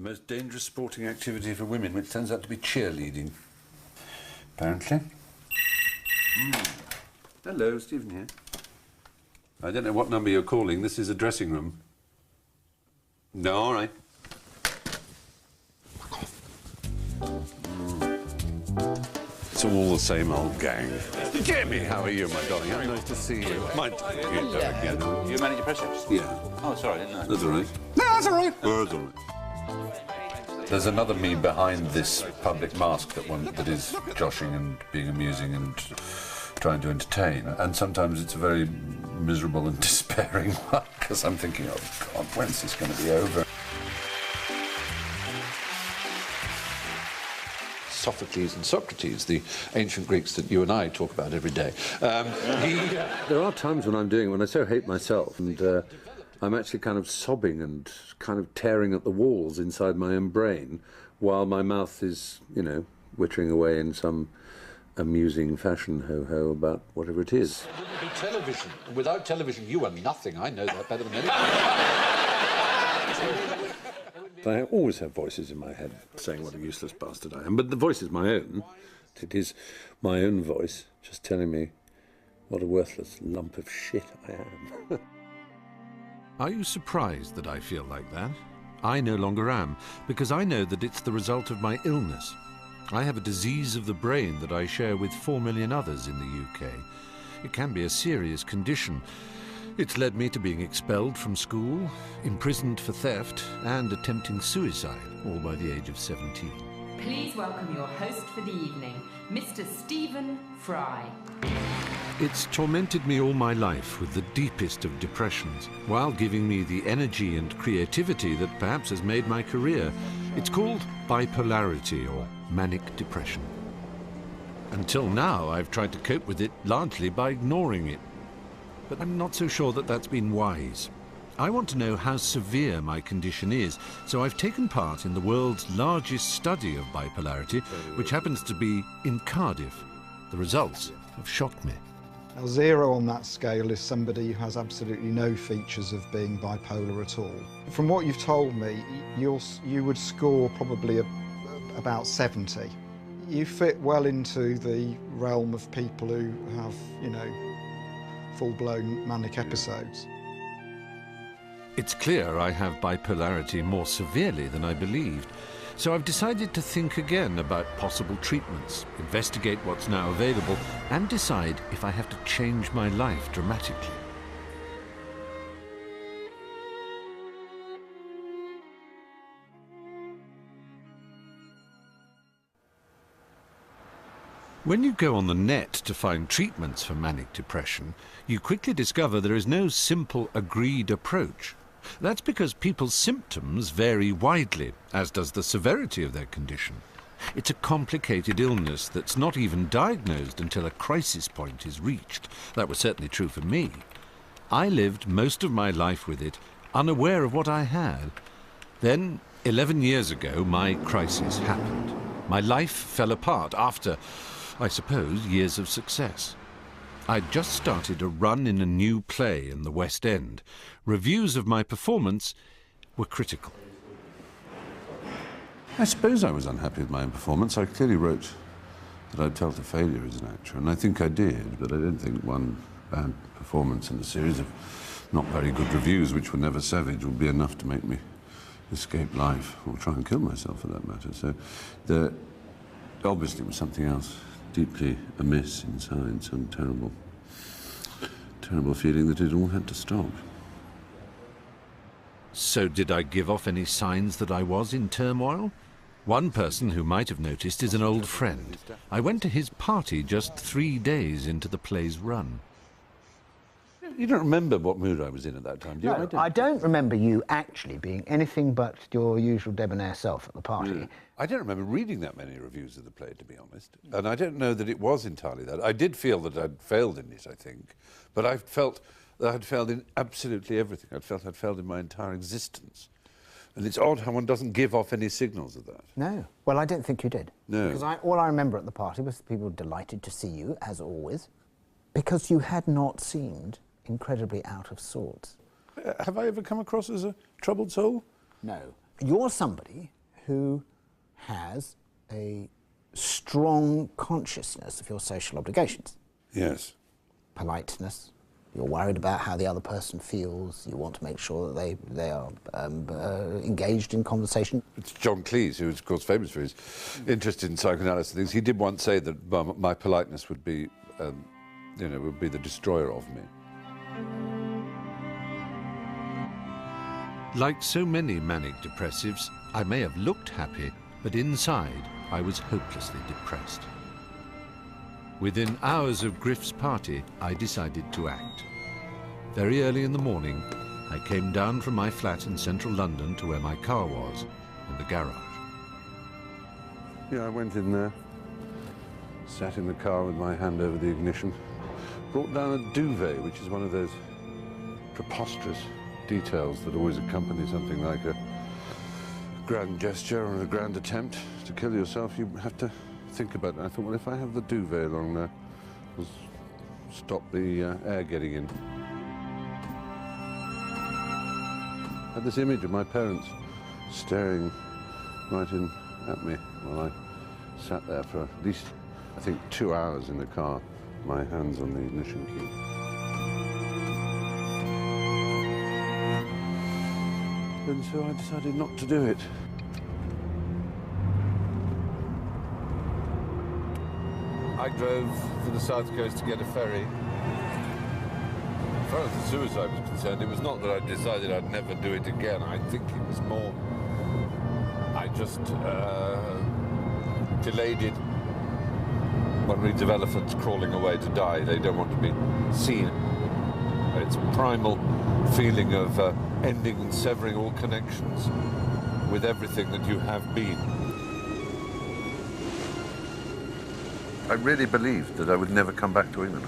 The most dangerous sporting activity for women, which turns out to be cheerleading. Apparently. Hello, Stephen here. I don't know what number you're calling. This is a dressing room. No, all right. It's all the same old gang. Jamie, how are you, my darling? How nice to see you. You Manic Depressive? Yeah. Oh, sorry, I didn't know. That's all right. No, that's all right. Oh, that's all right. There's another me behind this public mask that is joshing and being amusing and trying to entertain. And sometimes it's a very miserable and despairing one, because I'm thinking, oh, God, when's this going to be over? Sophocles and Socrates, the ancient Greeks that you and I talk about every day. There are times when I so hate myself, and I'm actually kind of sobbing and kind of tearing at the walls inside my own brain, while my mouth is, you know, wittering away in some amusing fashion ho-ho about whatever it is. It wouldn't be television. Without television, you are nothing. I know that better than anyone. I always have voices in my head saying what a useless bastard I am, but the voice is my own. It is my own voice just telling me what a worthless lump of shit I am. Are you surprised that I feel like that? I no longer am, because I know that it's the result of my illness. I have a disease of the brain that I share with 4 million others in the UK. It can be a serious condition. It's led me to being expelled from school, imprisoned for theft, and attempting suicide, all by the age of 17. Please welcome your host for the evening, Mr. Stephen Fry. It's tormented me all my life with the deepest of depressions, while giving me the energy and creativity that perhaps has made my career. It's called bipolarity, or manic depression. Until now, I've tried to cope with it largely by ignoring it. But I'm not so sure that that's been wise. I want to know how severe my condition is, so I've taken part in the world's largest study of bipolarity, which happens to be in Cardiff. The results have shocked me. Now, 0 on that scale is somebody who has absolutely no features of being bipolar at all. From what you've told me, you would score probably about 70. You fit well into the realm of people who have, you know, full-blown manic episodes. It's clear I have bipolarity more severely than I believed, so I've decided to think again about possible treatments, investigate what's now available, and decide if I have to change my life dramatically. When you go on the net to find treatments for manic depression, you quickly discover there is no simple, agreed approach. That's because people's symptoms vary widely, as does the severity of their condition. It's a complicated illness that's not even diagnosed until a crisis point is reached. That was certainly true for me. I lived most of my life with it, unaware of what I had. Then, 11 years ago, my crisis happened. My life fell apart after, I suppose, years of success. I'd just started a run in a new play in the West End. Reviews of my performance were critical. I suppose I was unhappy with my own performance. I clearly wrote that I'd felt a failure as an actor, and I think I did, but I don't think one bad performance and a series of not very good reviews, which were never savage, would be enough to make me escape life, or try and kill myself for that matter. So there obviously was something else deeply amiss inside, some terrible feeling that it all had to stop. So did I give off any signs that I was in turmoil? One person who might have noticed is an old friend. I went to his party just 3 days into the play's run. You don't remember what mood I was in at that time, do you? No, I don't remember you actually being anything but your usual debonair self at the party. Yeah. I don't remember reading that many reviews of the play, to be honest. And I don't know that it was entirely that. I did feel that I'd failed in it, I think. But I felt that I'd failed in absolutely everything. I felt I'd failed in my entire existence. And it's odd how one doesn't give off any signals of that. No. Well, I don't think you did. No. Because all I remember at the party was people delighted to see you, as always, because you had not seemed incredibly out of sorts. Have I ever come across as a troubled soul? No. You're somebody who has a strong consciousness of your social obligations. Yes. Politeness. You're worried about how the other person feels. You want to make sure that they are engaged in conversation. It's John Cleese, who is, of course, famous for his interest in psychoanalysis and things. He did once say that my politeness would be, would be the destroyer of me. Like so many manic depressives, I may have looked happy, but inside I was hopelessly depressed. Within hours of Griff's party, I decided to act. Very early in the morning, I came down from my flat in central London to where my car was, in the garage. Yeah, I went in there, sat in the car with my hand over the ignition, brought down a duvet, which is one of those preposterous details that always accompany something like a grand gesture or a grand attempt to kill yourself. You have to think about it. I thought, well, if I have the duvet along there, it'll stop the air getting in. I had this image of my parents staring right in at me while I sat there for at least, I think, 2 hours in the car, my hands on the ignition key. And so I decided not to do it. I drove for the south coast to get a ferry. As far as the suicide was concerned, it was not that I decided I'd never do it again. I think it was more, I just delayed it. One reads of elephants crawling away to die. They don't want to be seen. It's a primal feeling of ending and severing all connections with everything that you have been. I really believed that I would never come back to England.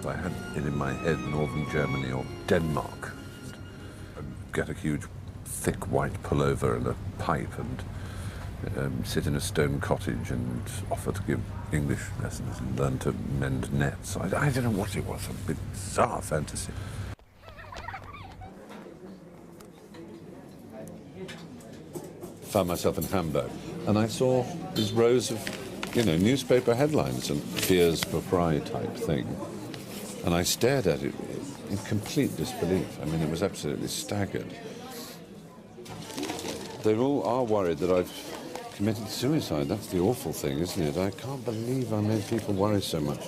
I had it in my head northern Germany or Denmark. I'd get a huge, thick white pullover and a pipe and sit in a stone cottage and offer to give English lessons and learn to mend nets. I don't know what it was, a bizarre fantasy. Found myself in Hamburg, and I saw these rows of, newspaper headlines and fears for fry type thing. And I stared at it in complete disbelief. I mean, it was absolutely staggered. They all are worried that I've committed suicide. That's the awful thing, isn't it? I can't believe I made people worry so much.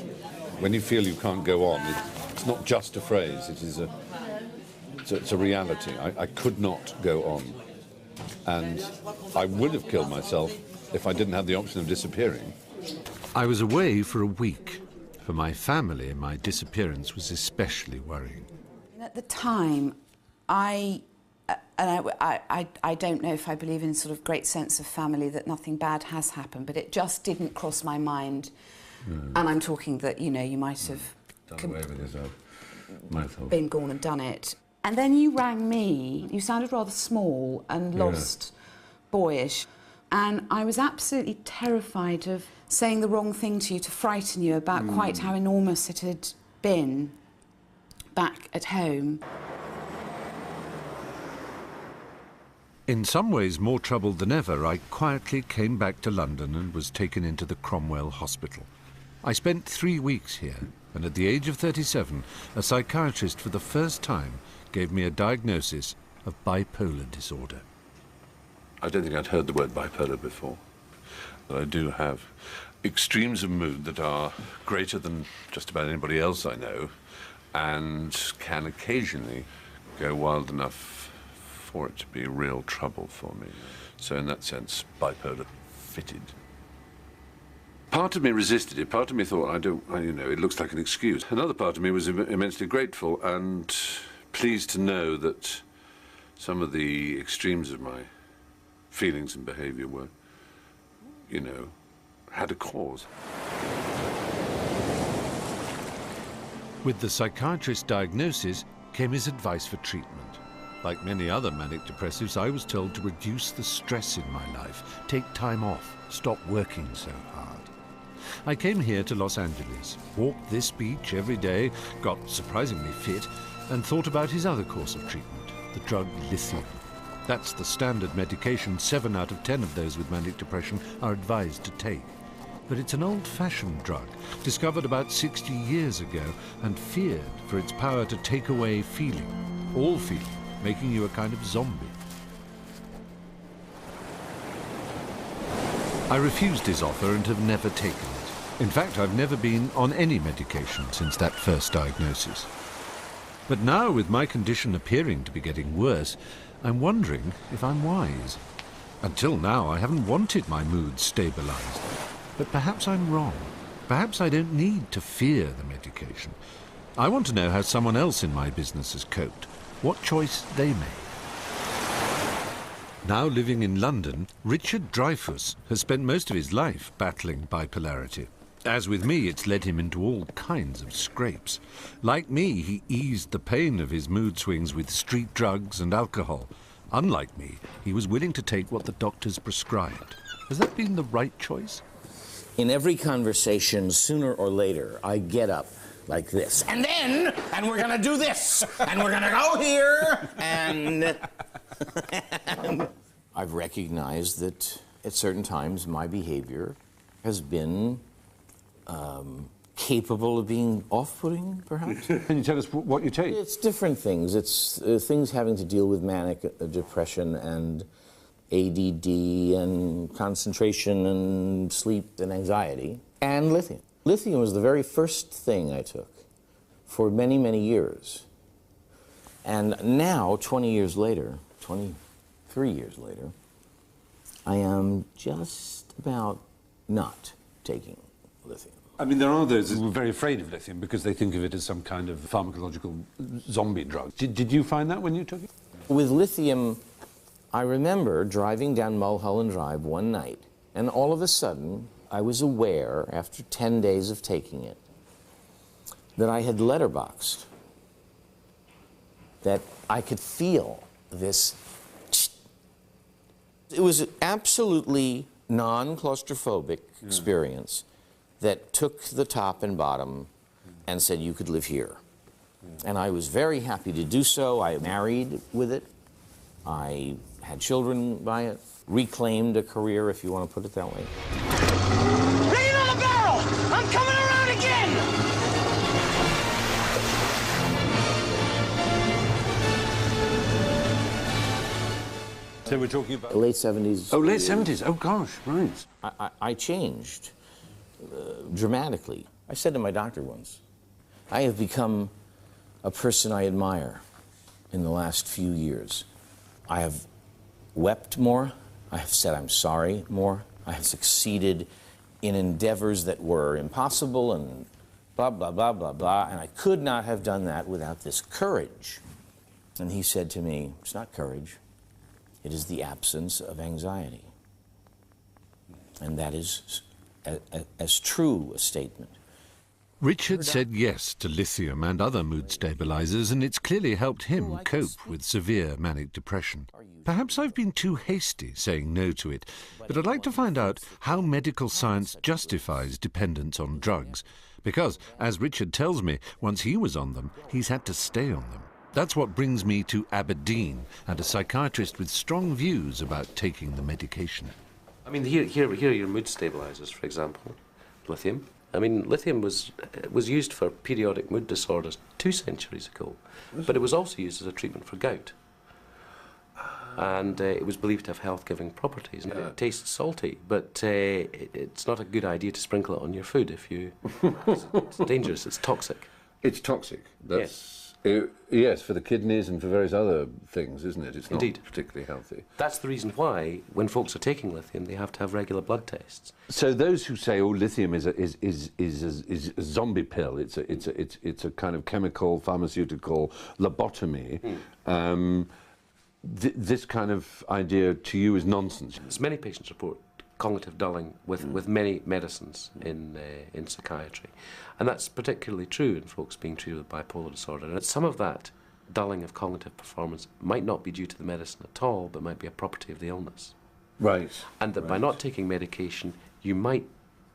When you feel you can't go on, it's not just a phrase, it's a reality. I could not go on. And I would have killed myself if I didn't have the option of disappearing. I was away for a week. For my family, my disappearance was especially worrying. At the time, I don't know if I believe in sort of great sense of family, that nothing bad has happened, but it just didn't cross my mind. And I'm talking that, you might have Done away with yourself. Myself. Been gone and done it. And then you rang me. You sounded rather small and lost, boyish. And I was absolutely terrified of saying the wrong thing to you, to frighten you about quite how enormous it had been back at home. In some ways more troubled than ever, I quietly came back to London and was taken into the Cromwell Hospital. I spent 3 weeks here, and at the age of 37, a psychiatrist for the first time gave me a diagnosis of bipolar disorder. I don't think I'd heard the word bipolar before, but I do have extremes of mood that are greater than just about anybody else I know, and can occasionally go wild enough for it to be real trouble for me. So in that sense, bipolar fitted. Part of me resisted it. Part of me thought, it looks like an excuse. Another part of me was immensely grateful and pleased to know that some of the extremes of my feelings and behaviour were, had a cause. With the psychiatrist's diagnosis came his advice for treatment. Like many other manic depressives, I was told to reduce the stress in my life, take time off, stop working so hard. I came here to Los Angeles, walked this beach every day, got surprisingly fit, and thought about his other course of treatment, the drug lithium. That's the standard medication 7 out of 10 of those with manic depression are advised to take. But it's an old-fashioned drug, discovered about 60 years ago and feared for its power to take away feeling, all feeling, making you a kind of zombie. I refused his offer and have never taken it. In fact, I've never been on any medication since that first diagnosis. But now, with my condition appearing to be getting worse, I'm wondering if I'm wise. Until now, I haven't wanted my mood stabilized. But perhaps I'm wrong. Perhaps I don't need to fear the medication. I want to know how someone else in my business has coped, what choice they made. Now living in London, Richard Dreyfuss has spent most of his life battling bipolarity. As with me, it's led him into all kinds of scrapes. Like me, he eased the pain of his mood swings with street drugs and alcohol. Unlike me, he was willing to take what the doctors prescribed. Has that been the right choice? In every conversation, sooner or later, I get up like this. And we're gonna do this, and we're gonna go here, and... I've recognized that at certain times my behavior has been capable of being off-putting, perhaps. Can you tell us what you take? It's different things. It's things having to deal with manic depression and ADD and concentration and sleep and anxiety, and lithium. Lithium was the very first thing I took for many, many years. And now, 20 years later, 23 years later, I am just about not taking lithium. I mean, there are those who are very afraid of lithium because they think of it as some kind of pharmacological zombie drug. Did you find that when you took it? With lithium, I remember driving down Mulholland Drive one night, and all of a sudden, I was aware, after 10 days of taking it, that I had letterboxed, that I could feel this. It was an absolutely non-claustrophobic experience that took the top and bottom and said you could live here. And I was very happy to do so. I married with it. I had children by it. Reclaimed a career, if you want to put it that way. Bring it on the barrel! I'm coming around again! So we're talking about... The late 70s. Oh, late 70s. Oh, gosh, right. I changed dramatically. I said to my doctor once, I have become a person I admire in the last few years. I have wept more. I have said I'm sorry more. I have succeeded in endeavors that were impossible and blah, blah, blah, blah, blah. And I could not have done that without this courage. And he said to me, it's not courage. It is the absence of anxiety. And that is as true a statement. Richard said yes to lithium and other mood stabilizers, and it's clearly helped him cope with severe manic depression. Perhaps I've been too hasty saying no to it, but I'd like to find out how medical science justifies dependence on drugs. Because, as Richard tells me, once he was on them, he's had to stay on them. That's what brings me to Aberdeen and a psychiatrist with strong views about taking the medication. I mean, here are your mood stabilizers, for example. Lithium. I mean, lithium was used for periodic mood disorders 2 centuries ago, but it was also used as a treatment for gout. And it was believed to have health-giving properties. Yeah. It tastes salty, but it's not a good idea to sprinkle it on your food if you... It's dangerous, it's toxic. It's toxic. Yes, for the kidneys and for various other things, isn't it? It's not particularly healthy. That's the reason why, when folks are taking lithium, they have to have regular blood tests. So those who say, "Oh, lithium is a zombie pill," it's a kind of chemical pharmaceutical lobotomy. This kind of idea to you is nonsense. As many patients report cognitive dulling with many medicines in psychiatry. And that's particularly true in folks being treated with bipolar disorder. And some of that dulling of cognitive performance might not be due to the medicine at all, but might be a property of the illness. Right. And that by not taking medication, you might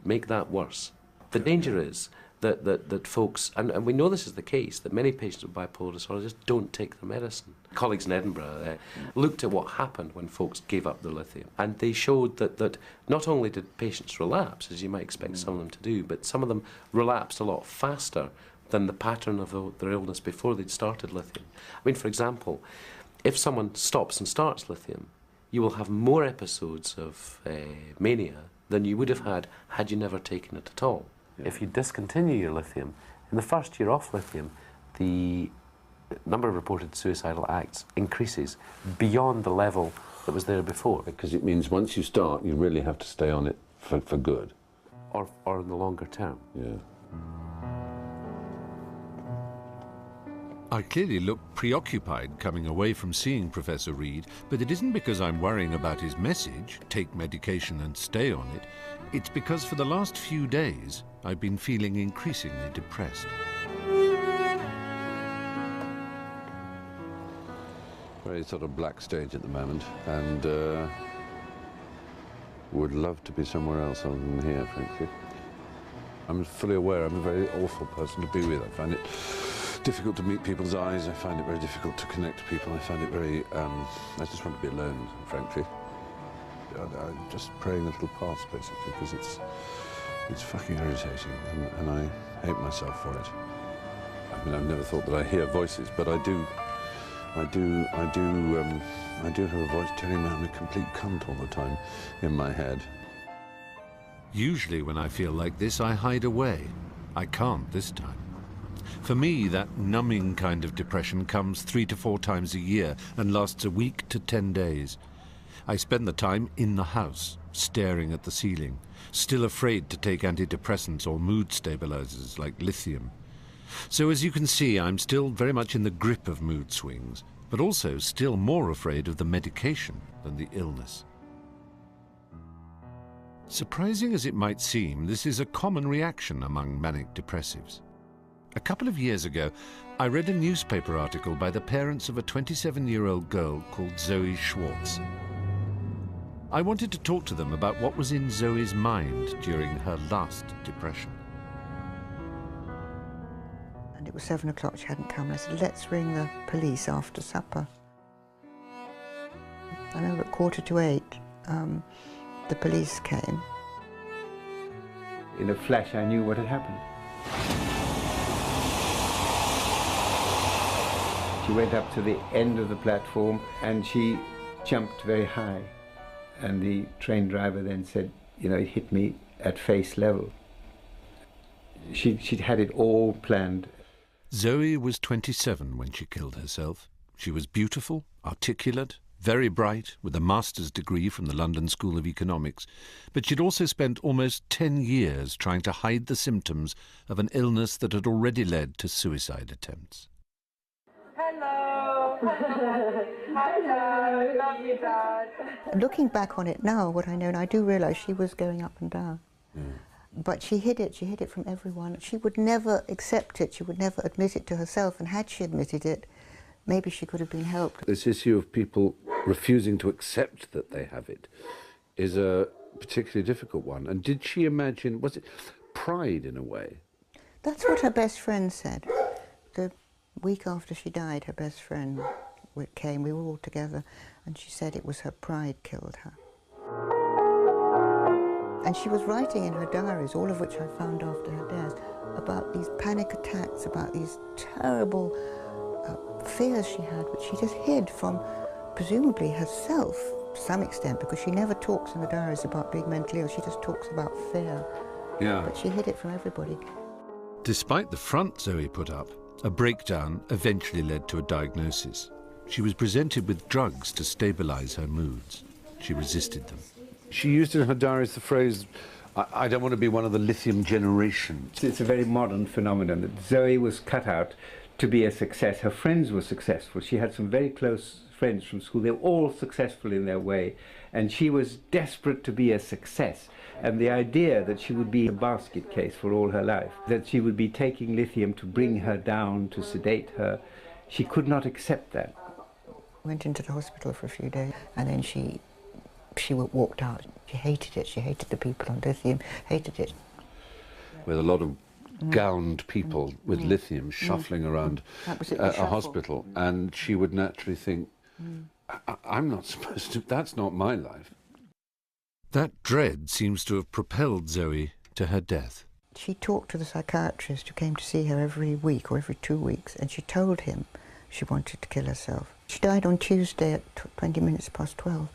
make that worse. The danger is that folks, and we know this is the case, that many patients with bipolar disorder just don't take their medicine. Colleagues in Edinburgh looked at what happened when folks gave up their lithium, and they showed that not only did patients relapse, as you might expect some of them to do, but some of them relapsed a lot faster than the pattern of their illness before they'd started lithium. I mean, for example, if someone stops and starts lithium, you will have more episodes of mania than you would have had you never taken it at all. Yeah. If you discontinue your lithium, in the first year off lithium, the number of reported suicidal acts increases beyond the level that was there before. Because it means once you start, you really have to stay on it for good. Or in the longer term. Yeah. I clearly look preoccupied coming away from seeing Professor Reed, but it isn't because I'm worrying about his message, take medication and stay on it. It's because for the last few days, I've been feeling increasingly depressed. Very sort of black stage at the moment, and would love to be somewhere else other than here, frankly. I'm fully aware I'm a very awful person to be with. I find it difficult to meet people's eyes. I find it very difficult to connect to people. I find it very, I just want to be alone, frankly. I'm just praying a little past, basically, because it's fucking irritating, and I hate myself for it. I mean, I've never thought that I hear voices, but I do have a voice telling me I'm a complete cunt all the time in my head. Usually when I feel like this, I hide away. I can't this time. For me, that numbing kind of depression comes 3 to 4 times a year and lasts a week to 10 days. I spend the time in the house, staring at the ceiling, still afraid to take antidepressants or mood stabilizers like lithium. So as you can see, I'm still very much in the grip of mood swings, but also still more afraid of the medication than the illness. Surprising as it might seem, this is a common reaction among manic depressives. A couple of years ago, I read a newspaper article by the parents of a 27-year-old girl called Zoe Schwartz. I wanted to talk to them about what was in Zoe's mind during her last depression. And it was 7 o'clock, she hadn't come. I said, let's ring the police after supper. I remember at 7:45, the police came. In a flash, I knew what had happened. She went up to the end of the platform and she jumped very high. And the train driver then said, you know, it hit me at face level. She'd had it all planned. Zoe was 27 when she killed herself. She was beautiful, articulate, very bright, with a master's degree from the London School of Economics, but she'd also spent almost 10 years trying to hide the symptoms of an illness that had already led to suicide attempts. Hello! Hello! Love you, Dad. Looking back on it now, what I know, and I do realise she was going up and down. But she hid it from everyone. She would never accept it, she would never admit it to herself, and had she admitted it, maybe she could have been helped. This issue of people refusing to accept that they have it is a particularly difficult one. And did she imagine, was it pride in a way? That's what her best friend said. The week after she died, her best friend came, we were all together, and she said it was her pride killed her. And she was writing in her diaries, all of which I found after her death, about these panic attacks, about these terrible fears she had, which she just hid from, presumably, herself to some extent, because she never talks in the diaries about being mentally ill, she just talks about fear. Yeah. But she hid it from everybody. Despite the front Zoe put up, a breakdown eventually led to a diagnosis. She was presented with drugs to stabilize her moods. She resisted them. She used in her diaries the phrase, I don't want to be one of the lithium generation. It's a very modern phenomenon that Zoe was cut out to be a success. Her friends were successful. She had some very close friends from school. They were all successful in their way, and she was desperate to be a success. And the idea that she would be a basket case for all her life, that she would be taking lithium to bring her down, to sedate her, she could not accept that. Went into the hospital for a few days, and then she she walked out. She hated it. She hated the people on lithium, hated it. With a lot of gowned people with lithium shuffling around a hospital, and she would naturally think, I'm not supposed to, that's not my life. That dread seems to have propelled Zoe to her death. She talked to the psychiatrist who came to see her every week or every 2 weeks, and she told him she wanted to kill herself. She died on Tuesday at 20 minutes past 12,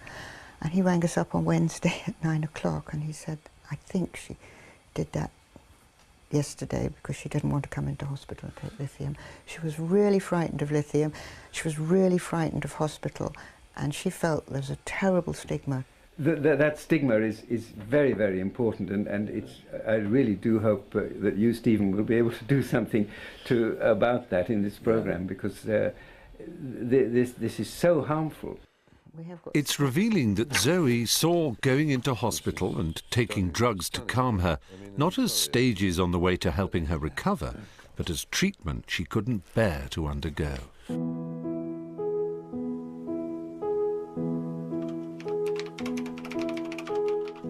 and he rang us up on Wednesday at 9 o'clock, and he said, I think she did that yesterday because she didn't want to come into hospital and take lithium. She was really frightened of lithium. She was really frightened of hospital, and she felt there's a terrible stigma. That stigma is very, very important, and it's, I really do hope that you, Stephen, will be able to do something about that in this program, because this is so harmful. It's revealing that Zoe saw going into hospital and taking drugs to calm her not as stages on the way to helping her recover, but as treatment she couldn't bear to undergo.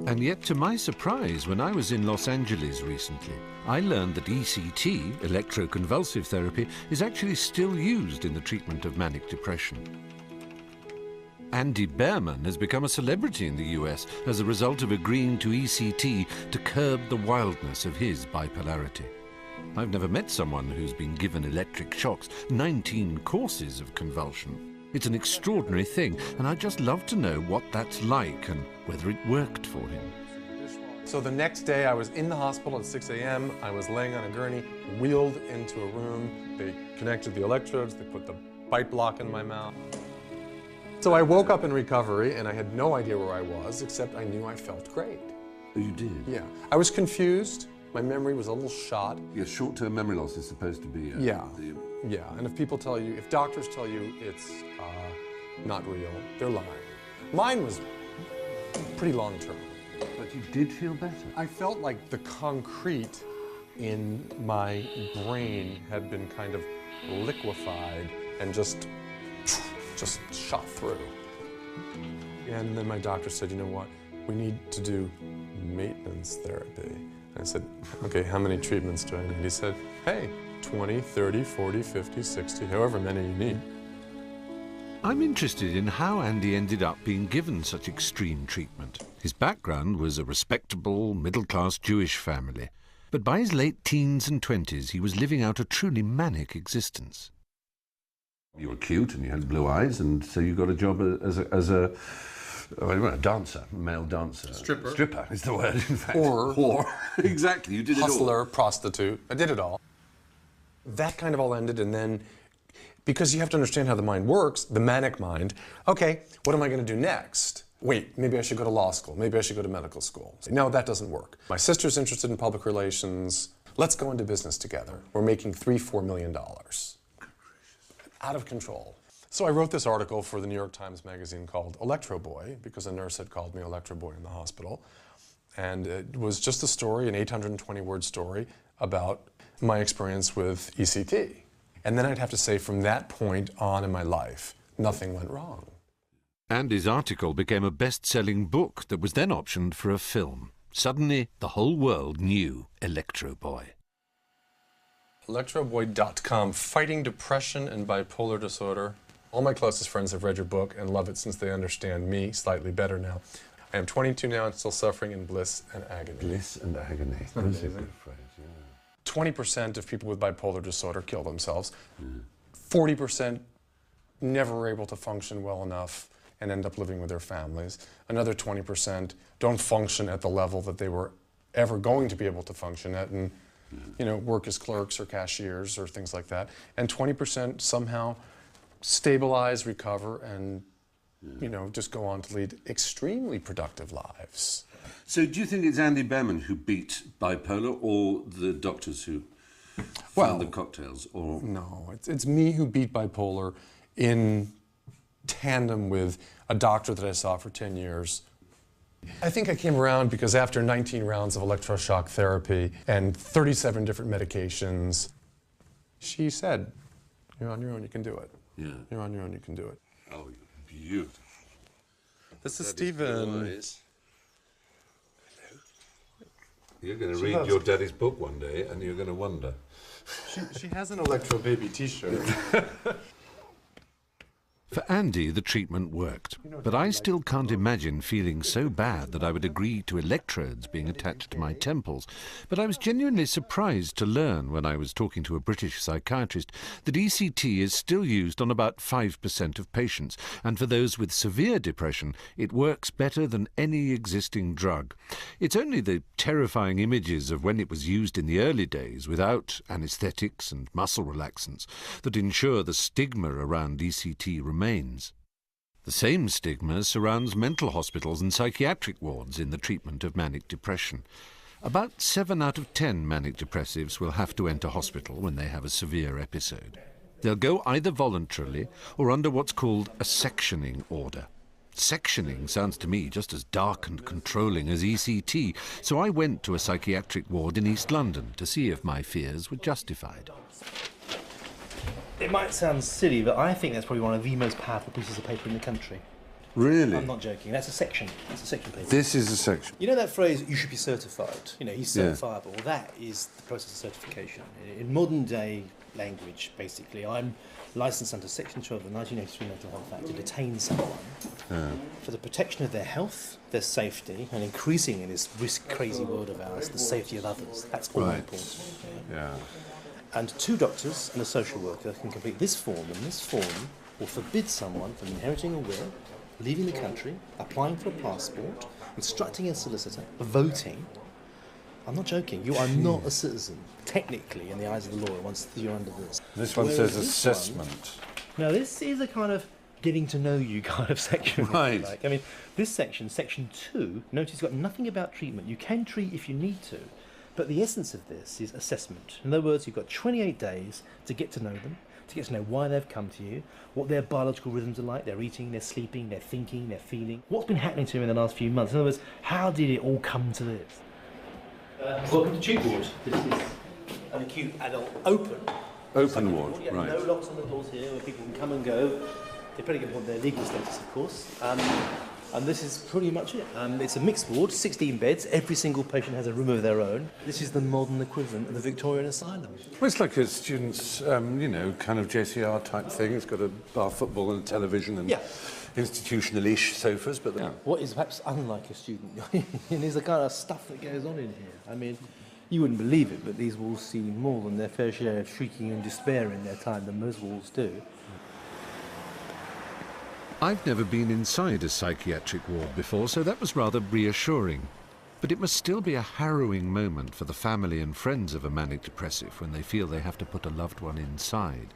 And yet, to my surprise, when I was in Los Angeles recently, I learned that ECT, electroconvulsive therapy, is actually still used in the treatment of manic depression. Andy Behrman has become a celebrity in the US as a result of agreeing to ECT to curb the wildness of his bipolarity. I've never met someone who's been given electric shocks, 19 courses of convulsion. It's an extraordinary thing, and I'd just love to know what that's like and whether it worked for him. So the next day I was in the hospital at 6 a.m. I was laying on a gurney, wheeled into a room. They connected the electrodes, they put the bite block in my mouth. So I woke up in recovery, and I had no idea where I was, except I knew I felt great. Oh, you did? Yeah. I was confused. My memory was a little shot. Yeah, short-term memory loss is supposed to be... Yeah, and if people tell you, if doctors tell you it's not real, they're lying. Mine was pretty long-term. But you did feel better? I felt like the concrete in my brain had been kind of liquefied and just shot through. And then my doctor said, you know what, we need to do maintenance therapy. And I said, okay, how many treatments do I need? He said, hey, 20, 30, 40, 50, 60, however many you need. I'm interested in how Andy ended up being given such extreme treatment. His background was a respectable, middle-class Jewish family. But by his late teens and 20s, he was living out a truly manic existence. You were cute and you had blue eyes, and so you got a job as a dancer, a male dancer. Stripper. Stripper is the word, in fact. Whore. Exactly, you did it all. Hustler, prostitute. I did it all. That kind of all ended, and then, because you have to understand how the mind works, the manic mind, okay, what am I going to do next? Wait, maybe I should go to law school. Maybe I should go to medical school. No, that doesn't work. My sister's interested in public relations. Let's go into business together. We're making $3-4 million. Out of control. So I wrote this article for the New York Times Magazine called Electro Boy, because a nurse had called me Electro Boy in the hospital. And it was just a story, an 820-word story, about my experience with ECT. And then I'd have to say, from that point on in my life, nothing went wrong. Andy's article became a best-selling book that was then optioned for a film. Suddenly, the whole world knew Electro Boy. ElectroBoy.com, Fighting Depression and Bipolar Disorder. All my closest friends have read your book and love it since they understand me slightly better now. I am 22 now and still suffering in bliss and agony. Bliss and agony. That's a good phrase, yeah. 20% of people with bipolar disorder kill themselves. 40% never were able to function well enough and end up living with their families. Another 20% don't function at the level that they were ever going to be able to function at, and work as clerks or cashiers or things like that. And 20% somehow stabilize, recover, and just go on to lead extremely productive lives. So do you think it's Andy Behrman who beat bipolar, or the doctors who found the cocktails? Or no, it's me who beat bipolar in tandem with a doctor that I saw for 10 years. I think I came around because after 19 rounds of electroshock therapy and 37 different medications, she said, you're on your own, you can do it. Yeah. You're on your own, you can do it. Oh, you're beautiful. This is Stephen. You're going to read your daddy's book one day, and you're going to wonder. She has an Electro Baby t-shirt. For Andy, the treatment worked, but I still can't imagine feeling so bad that I would agree to electrodes being attached to my temples. But I was genuinely surprised to learn when I was talking to a British psychiatrist that ECT is still used on about 5% of patients, and for those with severe depression, it works better than any existing drug. It's only the terrifying images of when it was used in the early days without anaesthetics and muscle relaxants that ensure the stigma around ECT remains. The same stigma surrounds mental hospitals and psychiatric wards in the treatment of manic depression. About 7 out of 10 manic depressives will have to enter hospital when they have a severe episode. They'll go either voluntarily or under what's called a sectioning order. Sectioning sounds to me just as dark and controlling as ECT, so I went to a psychiatric ward in East London to see if my fears were justified. It might sound silly, but I think that's probably one of the most powerful pieces of paper in the country. Really? I'm not joking. That's a section. It's a section paper. This is a section. You know that phrase, you should be certified? You know, he's certifiable. Well, that is the process of certification. In modern day language, basically, I'm licensed under Section 12 of the 1983 Mental Health Act to detain someone for the protection of their health, their safety, and increasingly in this risk-crazy world of ours, the safety of others. That's all important. Yeah. And 2 doctors and a social worker can complete this form, and this form will forbid someone from inheriting a will, leaving the country, applying for a passport, instructing a solicitor, voting. I'm not joking, you are not a citizen, technically, in the eyes of the law, once you're under this. This one says assessment. Now, this is a kind of getting to know you kind of section. Right. I mean, this section, section 2, notice it's got nothing about treatment. You can treat if you need to. But the essence of this is assessment. In other words, you've got 28 days to get to know them, to get to know why they've come to you, what their biological rhythms are like, their eating, their sleeping, their thinking, their feeling, what's been happening to them in the last few months. In other words, how did it all come to this? Welcome to Tube Ward. This is an acute adult open ward, right. No locks on the doors here where people can come and go. They're pretty good on their legal status, of course. And this is pretty much it. It's a mixed ward, 16 beds. Every single patient has a room of their own. This is the modern equivalent of the Victorian Asylum. Well, it's like a student's, you know, kind of JCR type thing. It's got a bar football and a television and institutional-ish sofas, but... What is perhaps unlike a student is the kind of stuff that goes on in here. I mean, you wouldn't believe it, but these walls see more than their fair share of shrieking and despair in their time than most walls do. I've never been inside a psychiatric ward before, so that was rather reassuring. But it must still be a harrowing moment for the family and friends of a manic depressive when they feel they have to put a loved one inside.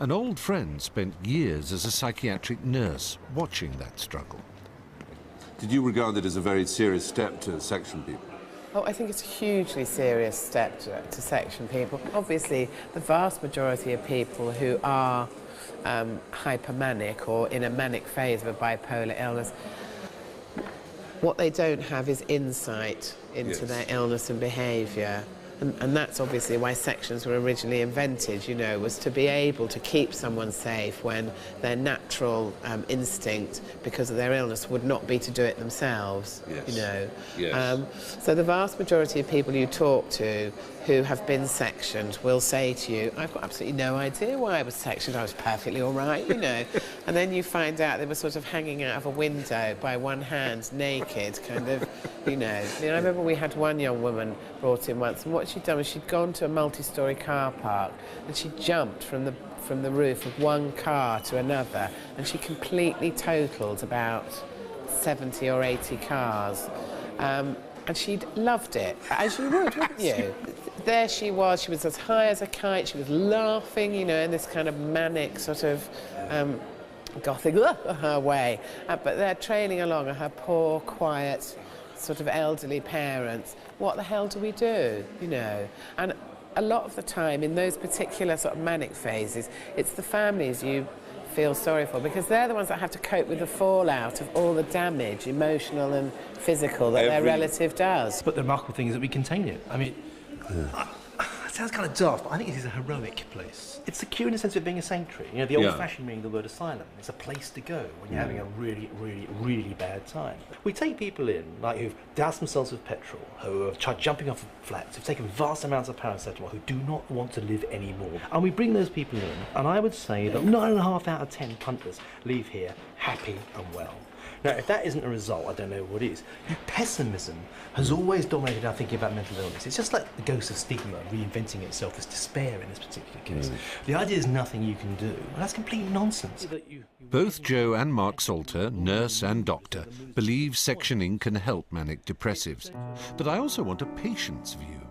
An old friend spent years as a psychiatric nurse watching that struggle. Did you regard it as a very serious step to section people? Oh, I think it's a hugely serious step to section people. Obviously, the vast majority of people who are hypermanic or in a manic phase of a bipolar illness, what they don't have is insight into their illness and behaviour. And that's obviously why sections were originally invented, you know, was to be able to keep someone safe when their natural instinct, because of their illness, would not be to do it themselves, you know. So the vast majority of people you talk to who have been sectioned will say to you, I've got absolutely no idea why I was sectioned, I was perfectly all right, you know. And then you find out they were sort of hanging out of a window by one hand, naked, kind of, you know. I mean, I remember we had one young woman brought in once, and what she'd done was she'd gone to a multi-storey car park and she jumped from the roof of one car to another, and she completely totaled about 70 or 80 cars. And she'd loved it, as you would, wouldn't you? There she was as high as a kite, she was laughing, you know, in this kind of manic sort of gothic her way. But they're trailing along, her poor, quiet, sort of elderly parents. What the hell do we do, you know? And a lot of the time, in those particular sort of manic phases, it's the families you feel sorry for, because they're the ones that have to cope with the fallout of all the damage, emotional and physical, that their relative does. But the remarkable thing is that we contain it. I mean, sounds kind of daft, but I think it is a heroic place. It's secure in the sense of it being a sanctuary. You know, the old-fashioned meaning of the word asylum. It's a place to go when you're having a really, really, really bad time. We take people in, like who've doused themselves with petrol, who have tried jumping off of flats, who've taken vast amounts of paracetamol, who do not want to live anymore. And we bring those people in, and I would say that 9.5 out of 10 punters leave here happy and well. Now, if that isn't a result, I don't know what is. Pessimism has always dominated our thinking about mental illness. It's just like the ghost of stigma reinventing itself as despair in this particular case. The idea is nothing you can do. Well, that's complete nonsense. Both Joe and Mark Salter, nurse and doctor, believe sectioning can help manic depressives. But I also want a patient's view.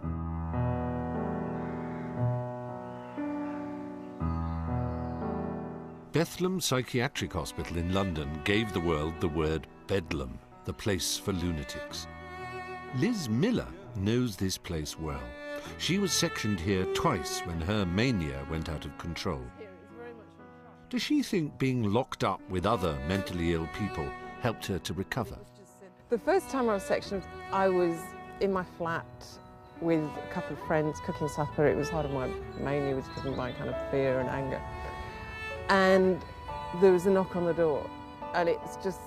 Bethlem Psychiatric Hospital in London gave the world the word Bedlam, the place for lunatics. Liz Miller knows this place well. She was sectioned here twice when her mania went out of control. Does she think being locked up with other mentally ill people helped her to recover? The first time I was sectioned, I was in my flat with a couple of friends cooking supper. It was part of my mania, was driven by kind of fear and anger. And there was a knock on the door, and it's just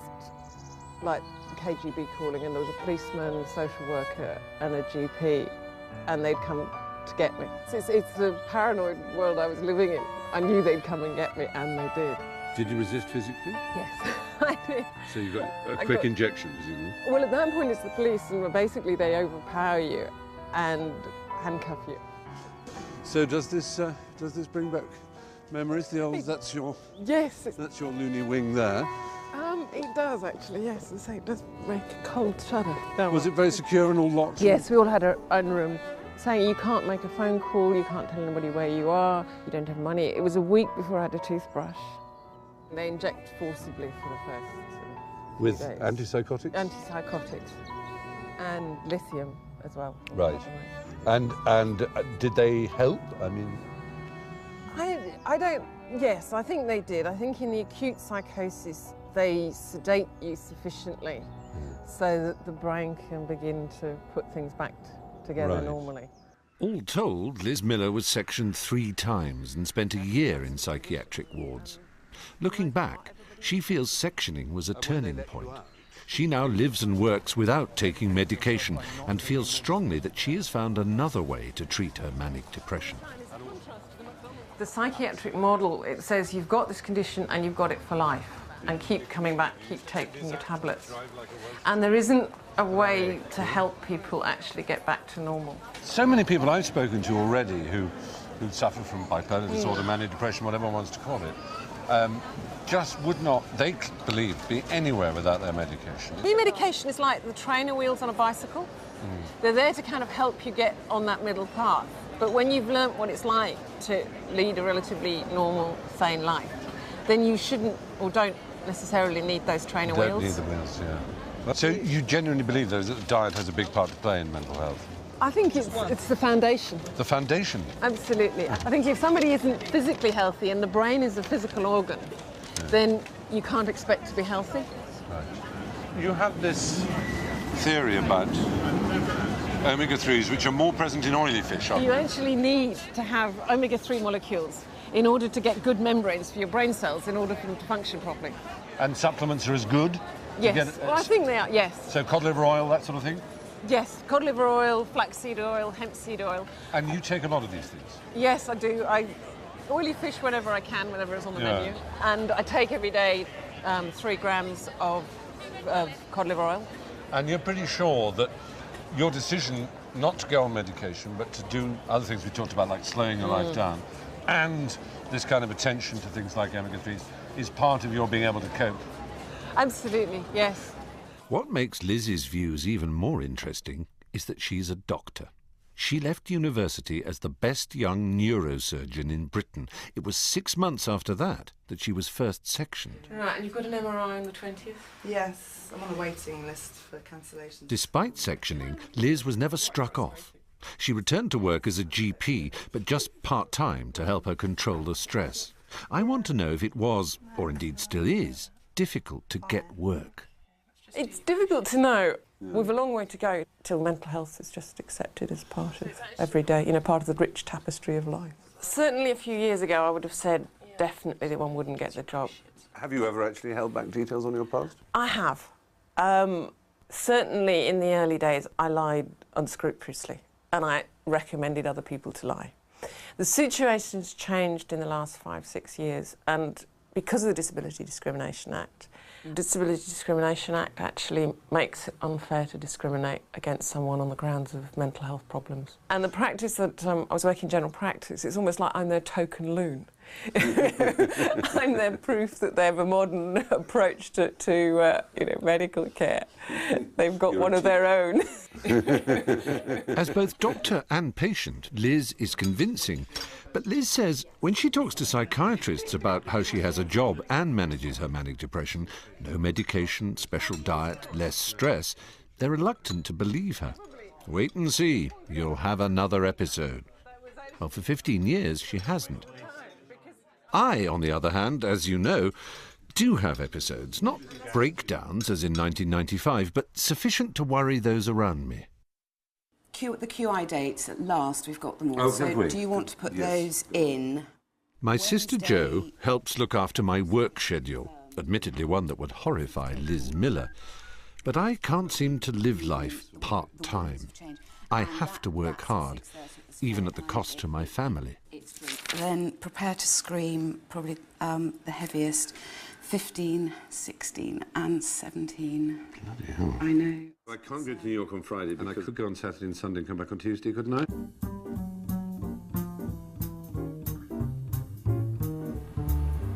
like KGB calling, and there was a policeman, a social worker, and a GP, and they'd come to get me. It's the paranoid world I was living in. I knew they'd come and get me, and they did. Did you resist physically? Yes, I did. So you got a quick injection, presumably? Well, at that point it's the police, and basically they overpower you and handcuff you. So does this bring back memories? The old, that's your loony wing there. It does actually, yes. It does make a cold shudder. Was it very secure and all locked? Yes, we all had our own room, saying you can't make a phone call, you can't tell anybody where you are, you don't have money. It was a week before I had a toothbrush. They inject forcibly for the first with days. Antipsychotics? Antipsychotics and lithium as well. Right. And did they help? I mean, I don't. Yes, I think they did. I think in the acute psychosis they sedate you sufficiently so that the brain can begin to put things back together normally. All told, Liz Miller was sectioned 3 times and spent a year in psychiatric wards. Looking back, she feels sectioning was a turning point. She now lives and works without taking medication and feels strongly that she has found another way to treat her manic depression. The psychiatric model, it says you've got this condition and you've got it for life, and keep coming back, keep taking your tablets. And there isn't a way to help people actually get back to normal. so many people I've spoken to already who suffer from bipolar disorder, manic depression, whatever one wants to call it, just would not, they believe, be anywhere without their medication. Your medication is like the trainer wheels on a bicycle. They're there to kind of help you get on that middle path. But when you've learnt what it's like to lead a relatively normal, sane life, then you shouldn't or don't necessarily need those trainer wheels. Don't need the wheels, yeah. So you genuinely believe, though, that the diet has a big part to play in mental health? I think it's the foundation. The foundation? Absolutely. I think if somebody isn't physically healthy and the brain is a physical organ, then you can't expect to be healthy. Right. You have this theory about omega-3s, which are more present in oily fish, aren't You actually need to have omega-3 molecules in order to get good membranes for your brain cells, in order for them to function properly. And supplements are as good? Yes, well, I think they are, yes. So cod liver oil, that sort of thing? Yes, cod liver oil, flaxseed oil, hemp seed oil. And you take a lot of these things? Yes, I do. I oily fish whenever I can, whenever it's on the menu. And I take every day 3 grams of cod liver oil. And you're pretty sure that your decision not to go on medication, but to do other things we talked about, like slowing your life down, and this kind of attention to things like omega-3s, is part of your being able to cope? Absolutely, yes. What makes Liz's views even more interesting is that she's a doctor. She left university as the best young neurosurgeon in Britain. It was 6 months after that she was first sectioned. Right, and you've got an MRI on the 20th? Yes, I'm on a waiting list for cancellation. Despite sectioning, Liz was never struck off. She returned to work as a GP, but just part-time to help her control the stress. I want to know if it was, or indeed still is, difficult to get work. It's difficult to know. We've a long way to go till mental health is just accepted as part of every day, you know, part of the rich tapestry of life. Certainly a few years ago I would have said definitely that one wouldn't get the job. Have you ever actually held back details on your past? I have. Certainly in the early days I lied unscrupulously and I recommended other people to lie. The situation's changed in the last 5-6 years, and because of the Disability Discrimination Act, the Disability Discrimination Act actually makes it unfair to discriminate against someone on the grounds of mental health problems. And the practice that I was working general practice, it's almost like I'm their token loon. I'm their proof that they have a modern approach to you know, medical care. They've got one of their own. As both doctor and patient, Liz is convincing. But Liz says when she talks to psychiatrists about how she has a job and manages her manic depression, no medication, special diet, less stress, they're reluctant to believe her. Wait and see, you'll have another episode. Well, for 15 years, she hasn't. I, on the other hand, as you know, do have episodes, not breakdowns as in 1995, but sufficient to worry those around me. The QI dates at last, we've got them all. Oh, so have we? do you want to put those in? My sister Jo helps look after my work schedule, admittedly one that would horrify Liz Miller. But I can't seem to live life part-time. I have to work hard, even at the cost to my family. Then prepare to scream, probably the heaviest, 15, 16 and 17. Bloody hell. I know. I can't go to New York on Friday, and I could go on Saturday and Sunday and come back on Tuesday, couldn't I?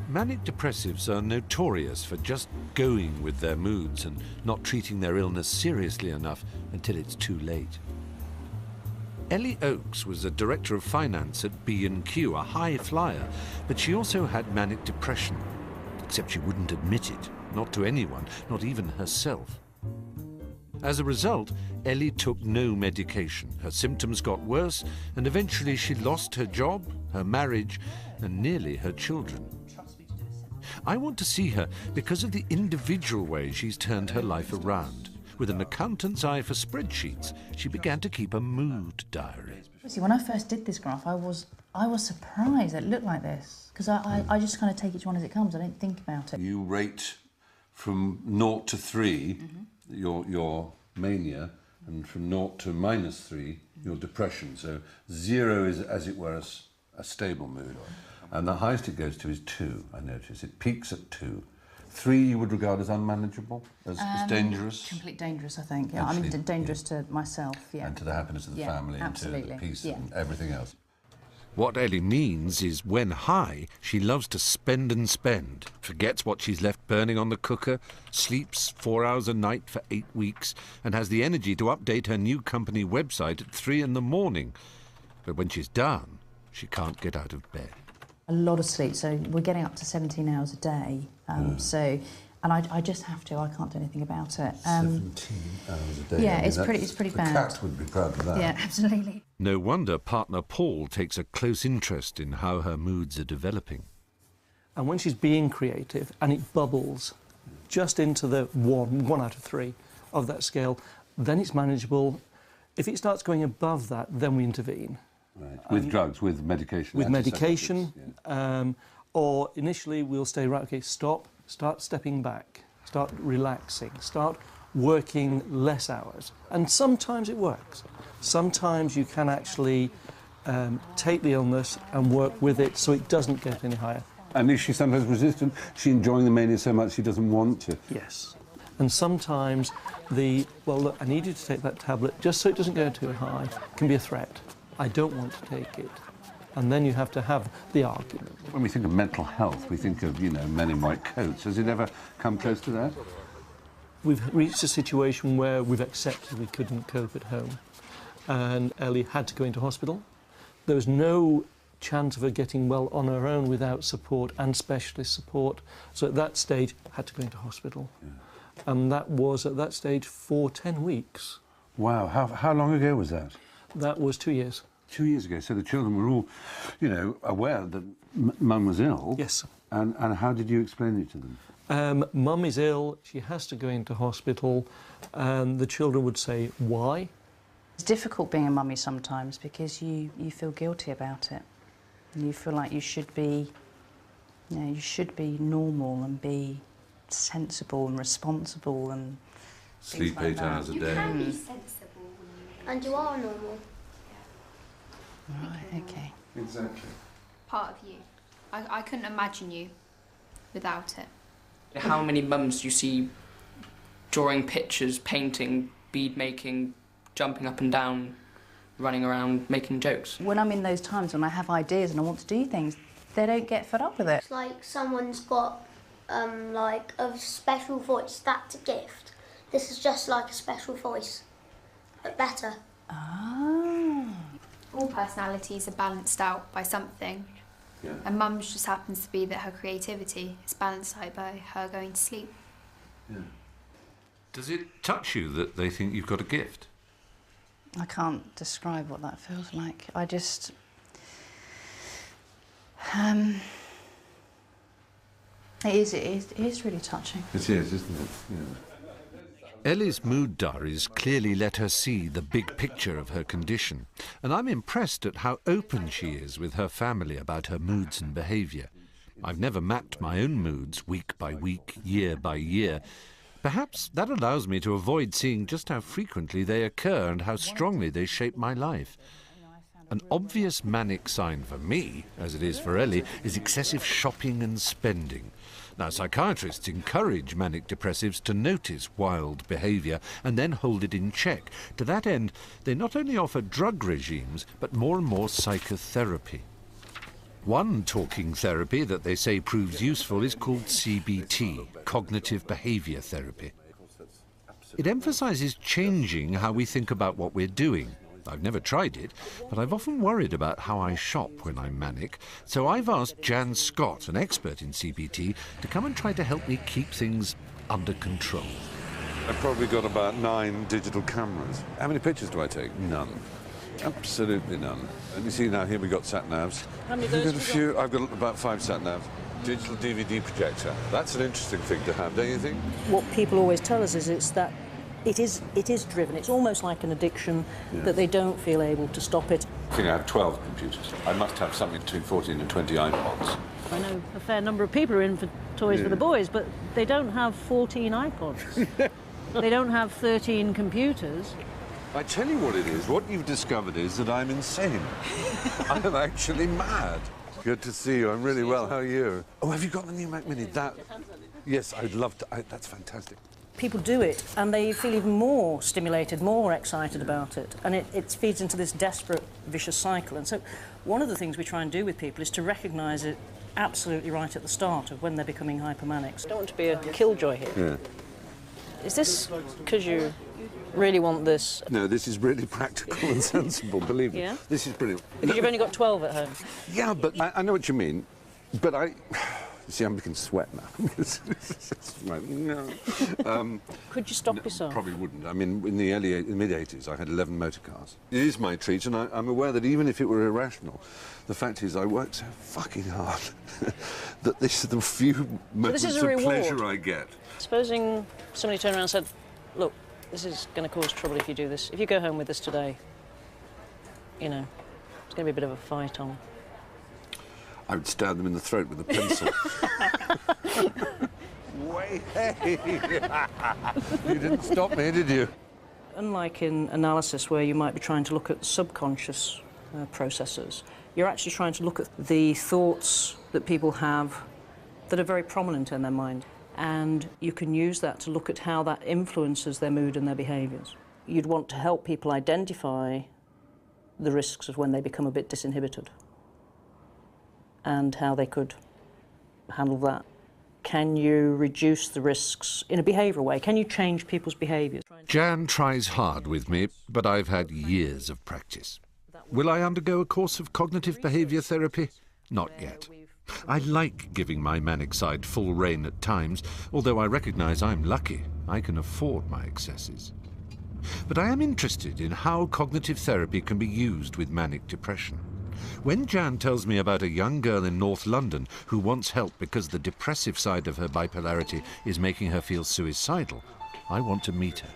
Manic depressives are notorious for just going with their moods and not treating their illness seriously enough until it's too late. Ellie Oakes was a director of finance at B&Q, a high flyer, but she also had manic depression, except she wouldn't admit it, not to anyone, not even herself. As a result, Ellie took no medication. Her symptoms got worse, and eventually she lost her job, her marriage, and nearly her children. I want to see her because of the individual way she's turned her life around. With an accountant's eye for spreadsheets, she began to keep a mood diary. See, when I first did this graph, I was surprised that it looked like this, because I just kind of take each one as it comes. I don't think about it. You rate from 0 to 3 your mania, and from 0 to -3 your depression. So 0 is, as it were, a stable mood. And the highest it goes to is 2, I notice. It peaks at 2. 3 you would regard as unmanageable, as dangerous? Complete dangerous, I think. Yeah, I mean, dangerous to myself, yeah. And to the happiness of the family, absolutely. And to the peace and everything else. What Ellie means is when high, she loves to spend and spend, forgets what she's left burning on the cooker, sleeps 4 hours a night for 8 weeks, and has the energy to update her new company website at 3 in the morning. But when she's done, she can't get out of bed. A lot of sleep, so we're getting up to 17 hours a day. And I just have to. I can't do anything about it. 17 hours a day. Yeah, I mean, it's pretty the bad. cat would be proud of that. Yeah, absolutely. No wonder partner Paul takes a close interest in how her moods are developing. And when she's being creative and it bubbles just into the 1 out of 3 of that scale, then it's manageable. If it starts going above that, then we intervene. Right. With drugs, with medication? With medication, or initially we'll say, right, okay, stop, start stepping back, start relaxing, start working less hours. And sometimes it works. Sometimes you can actually take the illness and work with it so it doesn't get any higher. And is she sometimes resistant? She's enjoying the mania so much she doesn't want to? Yes. And sometimes well, look, I need you to take that tablet just so it doesn't go too high, can be a threat. I don't want to take it. And then you have to have the argument. When we think of mental health, we think of, men in white coats. Has it ever come close to that? We've reached a situation where we've accepted we couldn't cope at home. And Ellie had to go into hospital. There was no chance of her getting well on her own without support and specialist support. So at that stage, had to go into hospital. Yeah. And that was, at that stage, for 10 weeks. Wow. How long ago was that? That was 2 years. 2 years ago. So the children were all, aware that Mum was ill. Yes. And how did you explain it to them? Mum is ill, she has to go into hospital, and the children would say, why? It's difficult being a mummy sometimes because you feel guilty about it. And you feel like you should be, you should be normal and be sensible and responsible and sleep like 8 hours a day. You can be sensible and you are normal. Right, okay. Exactly. Part of you. I couldn't imagine you without it. How many mums do you see drawing pictures, painting, bead making, jumping up and down, running around, making jokes? When I'm in those times when I have ideas and I want to do things, they don't get fed up with it. It's like someone's got like a special voice. That's a gift. This is just like a special voice, but better. Ah. All personalities are balanced out by something. Yeah. And Mum's just happens to be that her creativity is balanced out by her going to sleep. Yeah. Does it touch you that they think you've got a gift? I can't describe what that feels like. I just... It is really touching. It is, isn't it? Yeah. Ellie's mood diaries clearly let her see the big picture of her condition, and I'm impressed at how open she is with her family about her moods and behaviour. I've never mapped my own moods week by week, year by year. Perhaps that allows me to avoid seeing just how frequently they occur and how strongly they shape my life. An obvious manic sign for me, as it is for Ellie, is excessive shopping and spending. Now, psychiatrists encourage manic depressives to notice wild behaviour and then hold it in check. To that end, they not only offer drug regimes, but more and more psychotherapy. One talking therapy that they say proves useful is called CBT, Cognitive Behaviour Therapy. It emphasises changing how we think about what we're doing. I've never tried it, but I've often worried about how I shop when I'm manic, so I've asked Jan Scott, an expert in CBT, to come and try to help me keep things under control. I've probably got about 9 digital cameras. How many pictures do I take? None. Absolutely none. Let me see now, here we got sat-navs. How many of those have you got? I've got about 5 sat-navs. Digital DVD projector. That's an interesting thing to have, don't you think? What people always tell us is it's that it is driven. It's almost like an addiction that they don't feel able to stop it. I think I have 12 computers. I must have something between 14 and 20 iPods. I know a fair number of people are in for toys for the boys, but they don't have 14 iPods. They don't have 13 computers. I tell you what it is. What you've discovered is that I'm insane. I'm actually mad. Good to see you. I'm really well. How are you? Oh, have you got the new Mac Mini? Yes, I'd love to. That's fantastic. People do it and they feel even more stimulated, more excited about it, and it feeds into this desperate, vicious cycle. And so one of the things we try and do with people is to recognise it absolutely right at the start of when they're becoming hypomanics. I don't want to be a killjoy here. Yeah. Is this because you really want this? No, this is really practical and sensible, believe me. Yeah? This is brilliant. Because you've only got 12 at home. Yeah, but I know what you mean. But you see, I'm beginning to sweat now. No. Could you stop yourself? Probably wouldn't. I mean, in the mid-80s, I had 11 motor cars. It is my treat, and I'm aware that even if it were irrational, the fact is I work so fucking hard that this is the few moments of pleasure I get. Supposing somebody turned around and said, look, this is going to cause trouble if you do this. If you go home with this today, you know, it's going to be a bit of a fight on. I would stab them in the throat with a pencil. Hey! You didn't stop me, did you? Unlike in analysis where you might be trying to look at subconscious processes, you're actually trying to look at the thoughts that people have that are very prominent in their mind. And you can use that to look at how that influences their mood and their behaviours. You'd want to help people identify the risks of when they become a bit disinhibited and how they could handle that. Can you reduce the risks in a behavioural way? Can you change people's behaviours? Jan tries hard with me, but I've had years of practice. Will I undergo a course of cognitive behaviour therapy? Not yet. I like giving my manic side full rein at times, although I recognise I'm lucky. I can afford my excesses. But I am interested in how cognitive therapy can be used with manic depression. When Jan tells me about a young girl in North London who wants help because the depressive side of her bipolarity is making her feel suicidal, I want to meet her.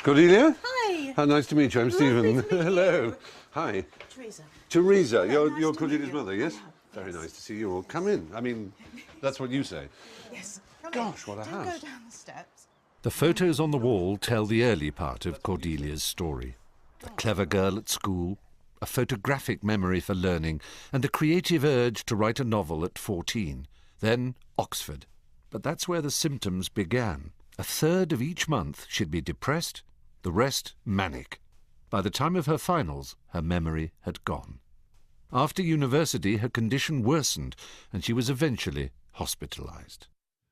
Cordelia? Hi. How nice to meet you. I'm Stephen. To meet Hello. you. Hi. Teresa. Teresa, you're nice Cordelia's mother, yes? Very nice to see you all. Come in. I mean, that's what you say. Yes. Gosh, what a Don't house. go down the steps. The photos on the wall tell the early part of Cordelia's story. A clever girl at school, a photographic memory for learning, and a creative urge to write a novel at 14. Then Oxford. But that's where the symptoms began. A third of each month she'd be depressed, the rest manic. By the time of her finals, her memory had gone. After university, her condition worsened, and she was eventually hospitalised.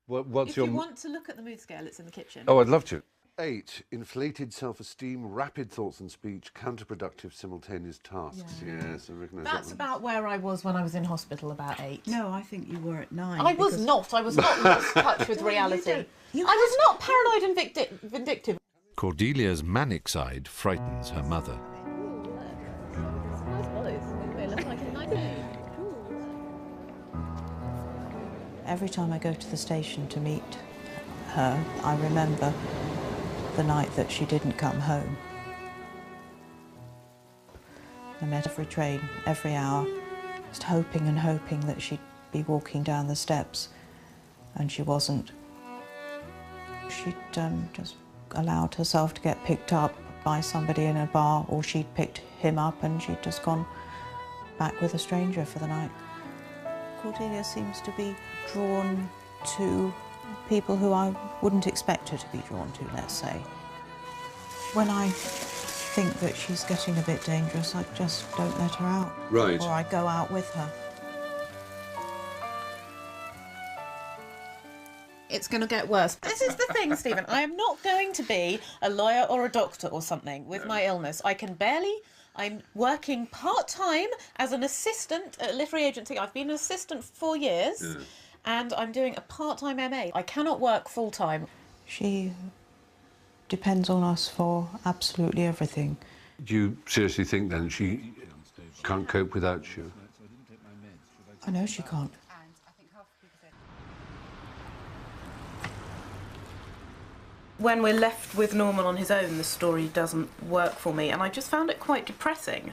What's If your... you want to look at the mood scale, it's in the kitchen. Oh, I'd love to. 8, inflated self-esteem, rapid thoughts and speech, counterproductive simultaneous tasks. Yeah. Yes, I recognise That's that one. about where I was when I was in hospital, about 8. No, I think you were at 9. I was not lost touch with reality. I was not paranoid and vindictive. Cordelia's manic side frightens her mother. Every time I go to the station to meet her, I remember the night that she didn't come home. I met every train, every hour, just hoping and hoping that she'd be walking down the steps, and she wasn't. She'd just allowed herself to get picked up by somebody in a bar, or she'd picked him up and she'd just gone back with a stranger for the night. Cordelia seems to be drawn to people who I wouldn't expect her to be drawn to, let's say. When I think that she's getting a bit dangerous, I just don't let her out. Right. Or I go out with her. It's going to get worse. This is the thing, Stephen. I am not going to be a lawyer or a doctor or something with my illness. I'm working part-time as an assistant at a literary agency. I've been an assistant for 4 years, and I'm doing a part-time MA. I cannot work full-time. She depends on us for absolutely everything. Do you seriously think then she can't cope without you? I know she can't. When we're left with Norman on his own, the story doesn't work for me, and I just found it quite depressing.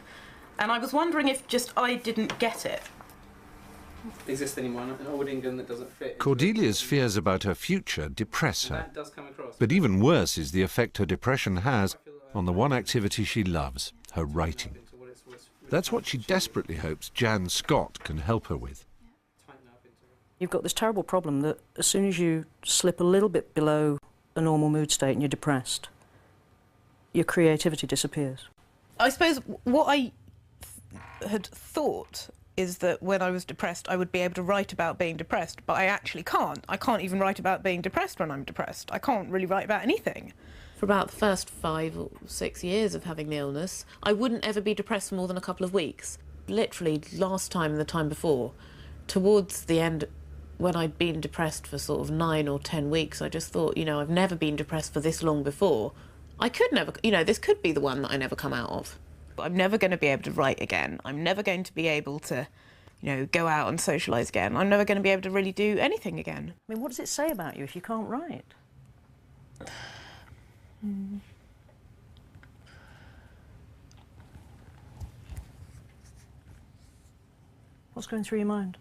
And I was wondering if just I didn't get it. Exist anymore in old England that doesn't fit. Cordelia's fears about her future depress her. That does come across. But even worse is the effect her depression has on the one activity she loves, her writing. That's what she desperately hopes Jan Scott can help her with. You've got this terrible problem that as soon as you slip a little bit below a normal mood state and you're depressed, your creativity disappears. I suppose what I had thought is that when I was depressed, I would be able to write about being depressed, but I actually can't. I can't even write about being depressed when I'm depressed. I can't really write about anything. For about the first 5 or 6 years of having the illness, I wouldn't ever be depressed for more than a couple of weeks. Literally, last time and the time before, towards the end, when I'd been depressed for sort of 9 or 10 weeks, I just thought, I've never been depressed for this long before. I could never, this could be the one that I never come out of. But I'm never going to be able to write again. I'm never going to be able to, go out and socialise again. I'm never going to be able to really do anything again. I mean, what does it say about you if you can't write? What's going through your mind?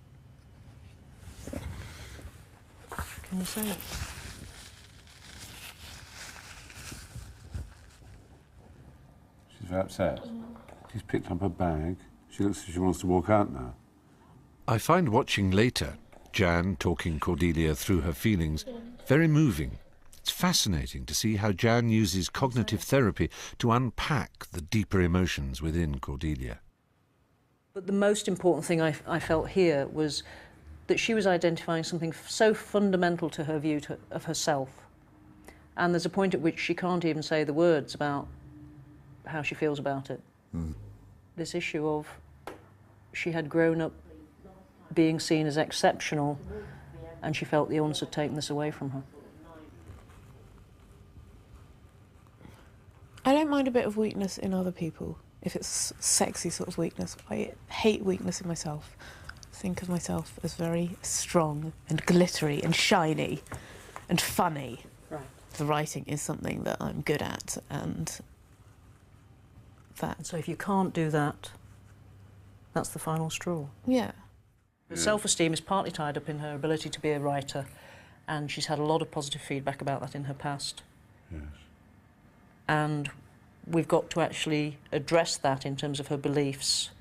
Can you say it? She's very upset. She's picked up her bag. She looks as if she wants to walk out now. I find watching later, Jan talking Cordelia through her feelings, very moving. It's fascinating to see how Jan uses cognitive therapy to unpack the deeper emotions within Cordelia. But the most important thing I felt here was that she was identifying something so fundamental to her view of herself. And there's a point at which she can't even say the words about how she feels about it. This issue of she had grown up being seen as exceptional, and she felt the illness had taken this away from her. I don't mind a bit of weakness in other people. if it's sexy sort of weakness. I hate weakness in myself. I think of myself as very strong and glittery and shiny and funny. Right. The writing is something that I'm good at, and that... So if you can't do that, that's the final straw. Yeah. Her self-esteem is partly tied up in her ability to be a writer, and she's had a lot of positive feedback about that in her past. Yes. And we've got to actually address that in terms of her beliefs.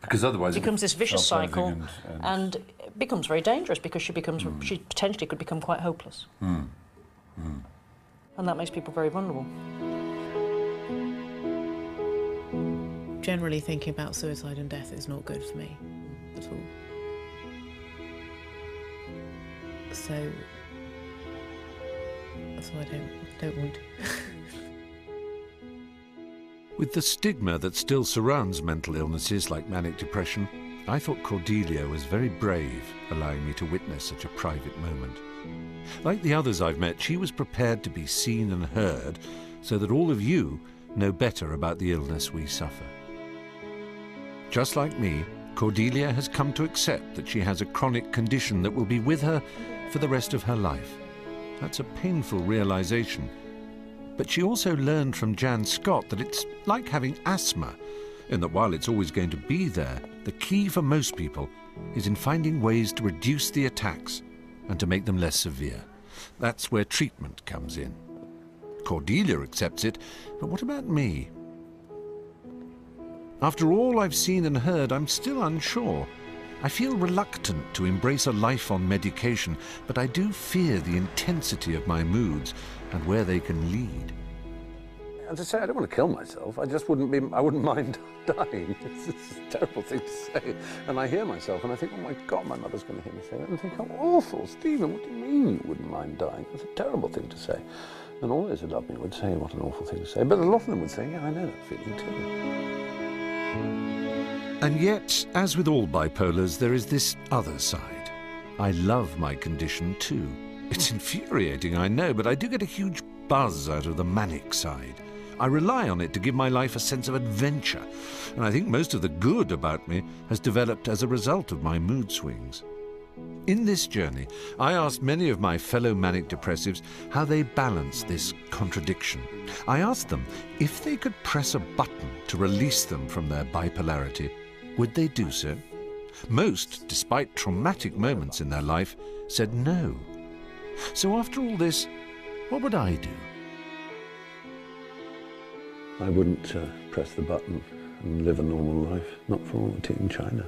Because otherwise it becomes this vicious cycle, and and it becomes very dangerous because she becomes she potentially could become quite hopeless. And that makes people very vulnerable. Generally thinking about suicide and death is not good for me at all. So I don't want to. With the stigma that still surrounds mental illnesses like manic depression, I thought Cordelia was very brave, allowing me to witness such a private moment. Like the others I've met, she was prepared to be seen and heard so that all of you know better about the illness we suffer. Just like me, Cordelia has come to accept that she has a chronic condition that will be with her for the rest of her life. That's a painful realization. But she also learned from Jan Scott that it's like having asthma, in that while it's always going to be there, the key for most people is in finding ways to reduce the attacks and to make them less severe. That's where treatment comes in. Cordelia accepts it, but what about me? After all I've seen and heard, I'm still unsure. I feel reluctant to embrace a life on medication, but I do fear the intensity of my moods and where they can lead. As I say, I don't want to kill myself. I wouldn't mind dying. It's a terrible thing to say. And I hear myself and I think, oh my God, my mother's going to hear me say that. And I think, how awful, Stephen, what do you mean you wouldn't mind dying? That's a terrible thing to say. And all those who love me would say, what an awful thing to say. But a lot of them would say, yeah, I know that feeling too. And yet, as with all bipolars, there is this other side. I love my condition too. It's infuriating, I know, but I do get a huge buzz out of the manic side. I rely on it to give my life a sense of adventure, and I think most of the good about me has developed as a result of my mood swings. In this journey, I asked many of my fellow manic depressives how they balance this contradiction. I asked them if they could press a button to release them from their bipolarity, would they do so? Most, despite traumatic moments in their life, said no. So after all this, what would I do? I wouldn't press the button and live a normal life, not for all the Team China.